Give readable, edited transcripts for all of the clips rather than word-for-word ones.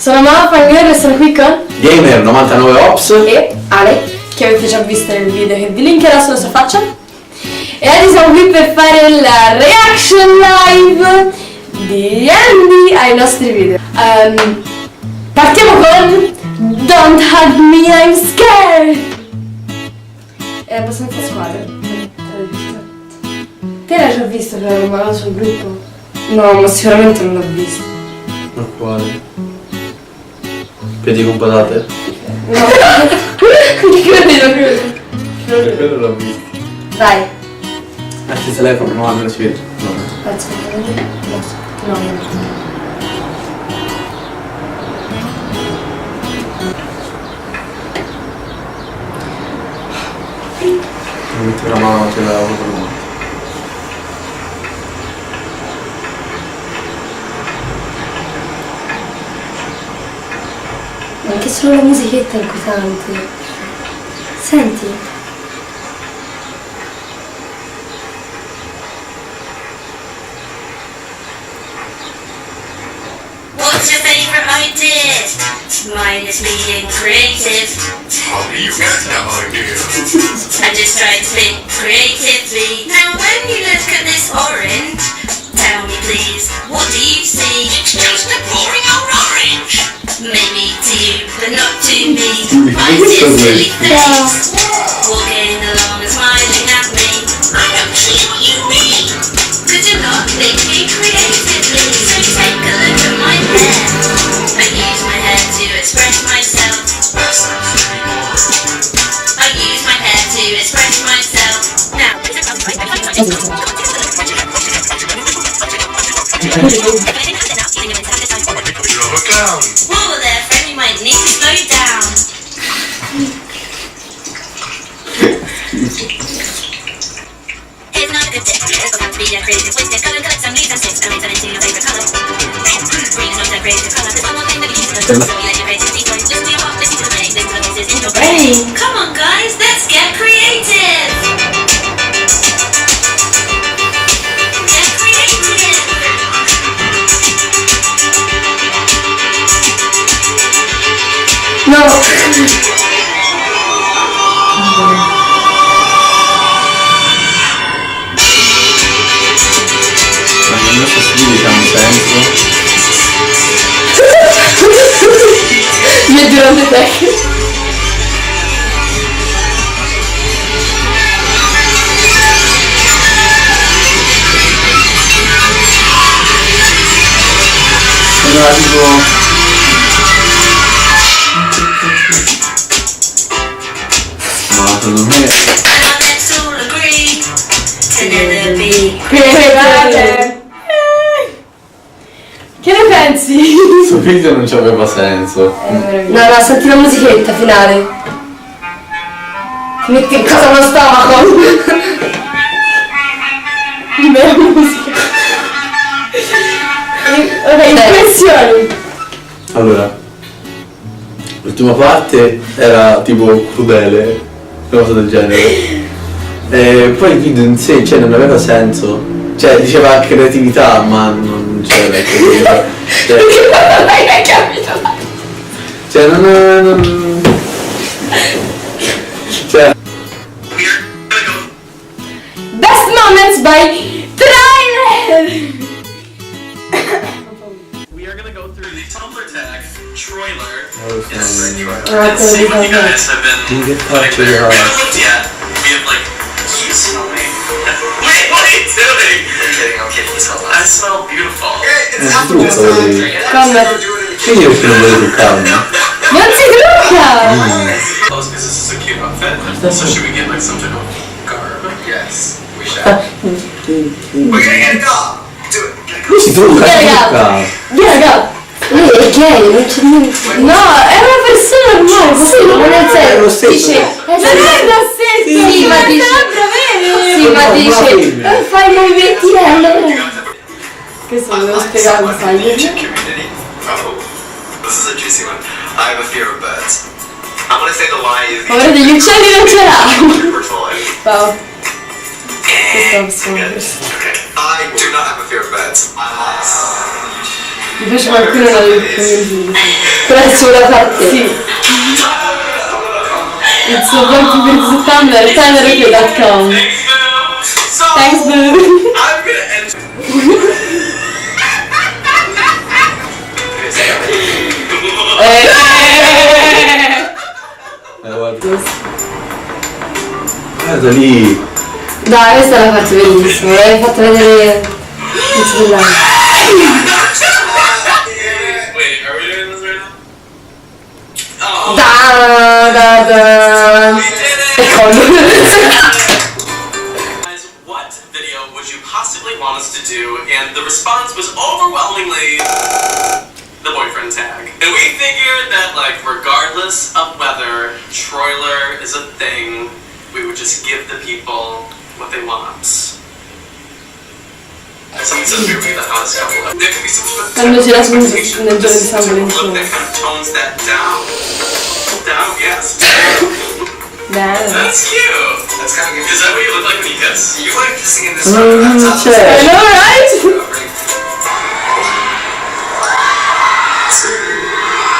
Sono Mama Fangirl e sono qui con Gamer 99 Ops e Ale, che avete già visto nel video che vi linkerò sulla sua faccia. E oggi siamo qui per fare la reaction live di Andy ai nostri video. Partiamo con Don't Hug Me, I'm Scared. È abbastanza squadra. Te l'hai già visto però, non l'ho sul gruppo? No, ma sicuramente non l'ho visto. Ma quale? Piedi con patate? No. Credo. Quello l'ho visto. Dai. Anche il telefono, no, almeno si vede. No. Aspetta, no. Non metti la mano, ce l'avevo per me. Ma anche solo la musichetta è inquietante. Senti. What's your favorite idea? Mine is being creative. How do you get that idea? I just try to think creatively. Now when you look at this orange, tell me please, what do you see? It's just a boring old orange. Maybe to you, but not to me. Mine's just silly face. Walking along and smiling at me. I don't see what you mean. Could you not think me creatively? So take a look at my hair. I use my hair to express myself. That sounds very boring. I use my hair to express myself. Now, Look down. whoa there, friend, you might need to slow down. It's not a good day. It's about to be a creative waste. Color, collect some leaves and sticks. Arrange them into your favorite color. Green is not that creative color. There's one more thing that you need to know. So you let your creativity go. Listen to your heart, listen to the pain. Listen to the voices in your brain. Come on, guys, let's get creative. Get creative. No. Ma non so se ha un senso. Mi è durante te. Sembra tipo... Ma secondo me... And let's all agree to never be. Che ne pensi? Questo video non ci aveva senso. No, senti la musichetta finale. Che cosa non stava con? Bella musica. Ok, impressioni. Allora, l'ultima parte era tipo crudele, una cosa del genere. E poi il video in sé, cioè, non aveva senso. Cioè, diceva creatività, ma non c'era creatività. Perché non l'hai capito? Cioè, non... Cioè... Best Moments by Trailer! We are gonna go through the Tumblr tag trailer Oh, and see okay. what you guys have been You get putting touch with there. your We heart. haven't looked yet. We have like you smell me. Wait, what are you doing? I'm kidding, it's not I smell beautiful. Non si trucca, vuol dire. Quindi io non volevo truccarmi. Non si trucca! Close because this is a cute outfit. So should we get like some type of garb? Yes, we shall. We're gonna get a dog. Do it. Lui si trucca, si trucca. Raga, lei è gay, non c'è niente. No, è una persona normale, sì, non è È lo stesso. dice, non è lo stesso, sì, ma dice, sì, ma dice, fai i movimenti allora. Questo lo devo spiegare, mi sai. Community. Oh, this is a juicy one. I have a fear of birds. I'm gonna say the lie is. Paura degli uccelli non ce l'ha. Wow. I do not have a fear of birds. Mi piace qualcuno nella community. Presso la parte. Sì. Il suo blog per Tumblr, tylerok.com. Thanks, boo. I'm gonna end. Guarda lì. Dai, questa è la parte bellissima, l'hai fatto vedere pezzo dell'anno. Wait, are we doing this right now? Oh, Da. we did it! E collo. Guys, what video would you possibly want us to do? And the response was overwhelmingly the boyfriend tag. And we figured that, like, regardless of whether Troiler is a thing, we would just give the people what they want. Someone says we would be the hottest couple. There could be some Quando c'era su nel giorno di San look Valentino. that kind of tones that down. Down, yes. Bene. That's cute. That's kind of good. Is that what you look like when you kiss? You like kissing in this Cioè. I know, right?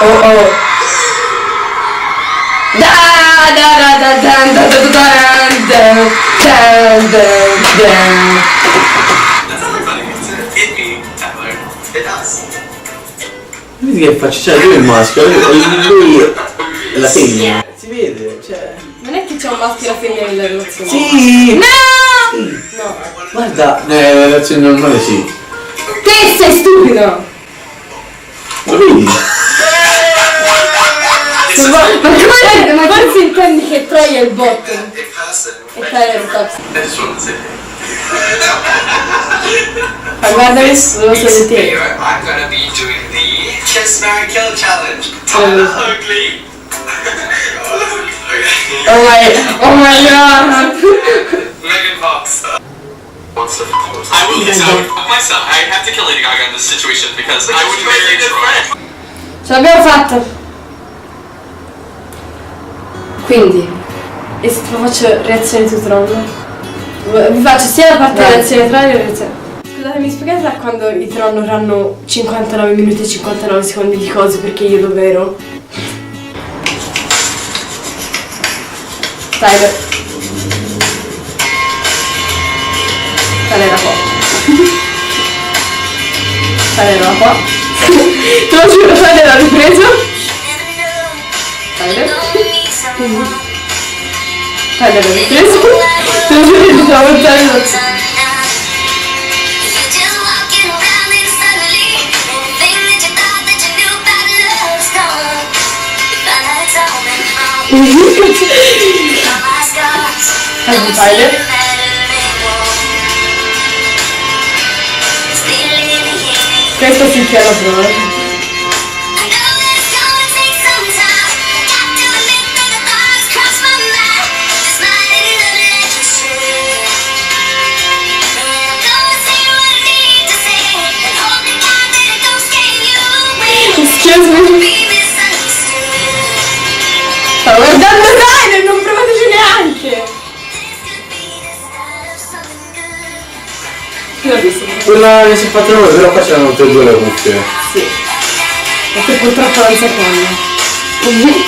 Oh. That's not funny. Hit me, Tyler. It does. Vedi che faccia, cioè lui è il maschio, lui è la femmina. Si vede, cioè. Non è che c'è un maschio e la femmina nella relazione. Sì! No! No. Guarda, nella relazione normale sì. Te sei stupido! Lo vedi? Ma forse intendi che Troy è il bottom In person. e Tyler è il top. I just wanted to say Ma guarda questo, lo so di te. I'm gonna be doing the Kiss, Marry, Kill challenge. ugly. Oh my god! Megan Fox. I will listen. I would fuck myself. I have to kill Lady Gaga in this situation because I would marry Troy. Ce l'abbiamo fatta! Quindi, e se ti faccio reazione su Tron? Vi faccio sia la parte reazione Tron che reazione. Scusate, mi spiegate da quando i Tron avranno 59 minuti e 59 secondi di cose perché io dov'ero? Tyler. Tyler era qua. Tyler era qua. Te lo giuro, Tyler l'ha ripreso. Tyler. Tyler l'ha ripreso. Te lo giuro che diciamo Tyler. Tyler. Questo si chiama Tron. Excuse me. Stavo guardando Tyler, non provateci neanche. Io l'ho visto. Quella che si è fatta noi, però qua c'erano tutte e due le cuffie. Sì. Perché purtroppo non si fanno.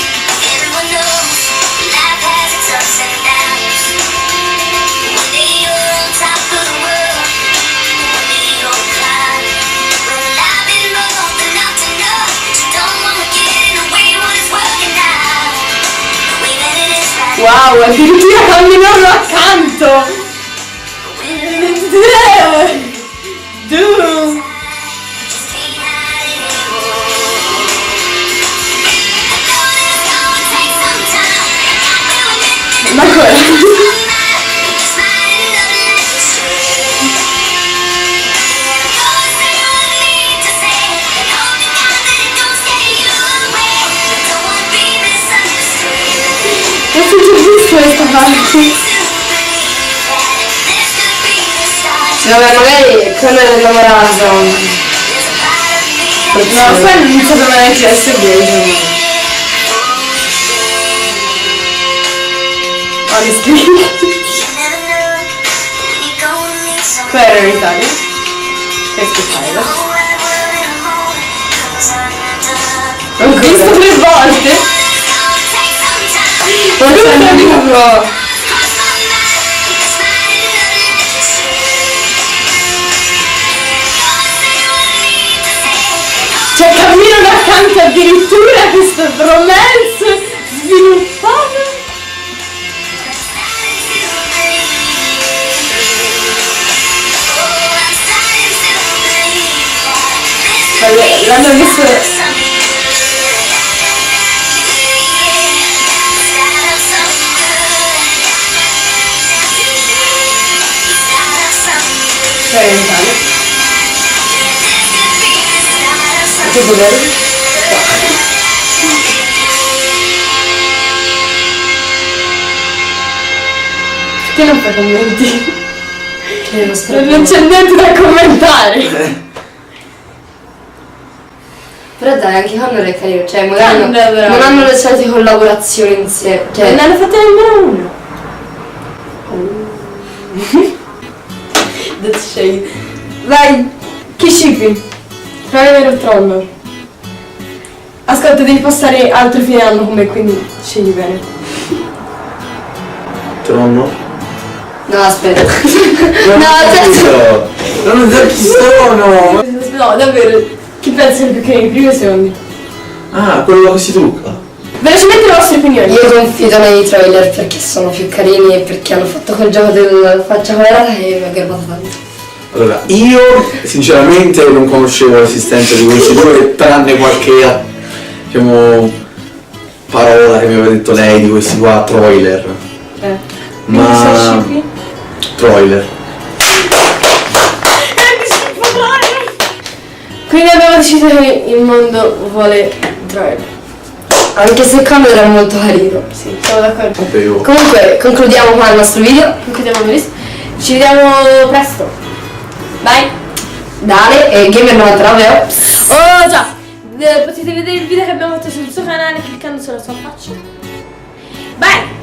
Wow, addirittura camminano accanto! Dude! Ma ancora? Non so già visto questa parte. Vabbè, magari quello è innamorato. No, poi non sapevo neanche essere gay. Honestly. Qua era in Italia. Questo è Tyler. L'ho visto 3 volte. Forse è proprio... Cioè camminano accanto addirittura a questo romance sviluppato. L'hanno visto. Che vero? Che non fai commenti? Non c'è niente da commentare. Però dai, anche Connor è carino, cioè magari Bravo. non hanno le solite collaborazioni insieme. Cioè, Non ne hanno fatte nemmeno una. That's shade. Vai, chi shippi? Trailer o Trollor? Ascolta, devi postare altro fine anno con me, quindi scegli bene. Tronno? no, aspetta. Non no, non so chi sono! No, davvero, chi pensa che è più carino, primi o secondi? Ah, quello che si trucca. Velocemente le vostre opinioni. io confido nei trailer perché sono più carini e perché hanno fatto quel gioco del faccia colorata e mi ha garbato tanto. Allora, io sinceramente non conoscevo l'esistenza di questi due, tranne qualche, diciamo, parola che mi aveva detto lei di questi qua, trailer. Quindi sei Ma... shippi? Trailer. Quindi abbiamo deciso che il mondo vuole Troy. Anche se Connor era molto carino. Sì, siamo d'accordo. Vabbè, io... Comunque, concludiamo qua il nostro video. Concludiamo questo. Ci vediamo presto. Bye. Dale, e Gamer99. Oh già, potete vedere il video che abbiamo fatto sul suo canale cliccando sulla sua faccia. Bye.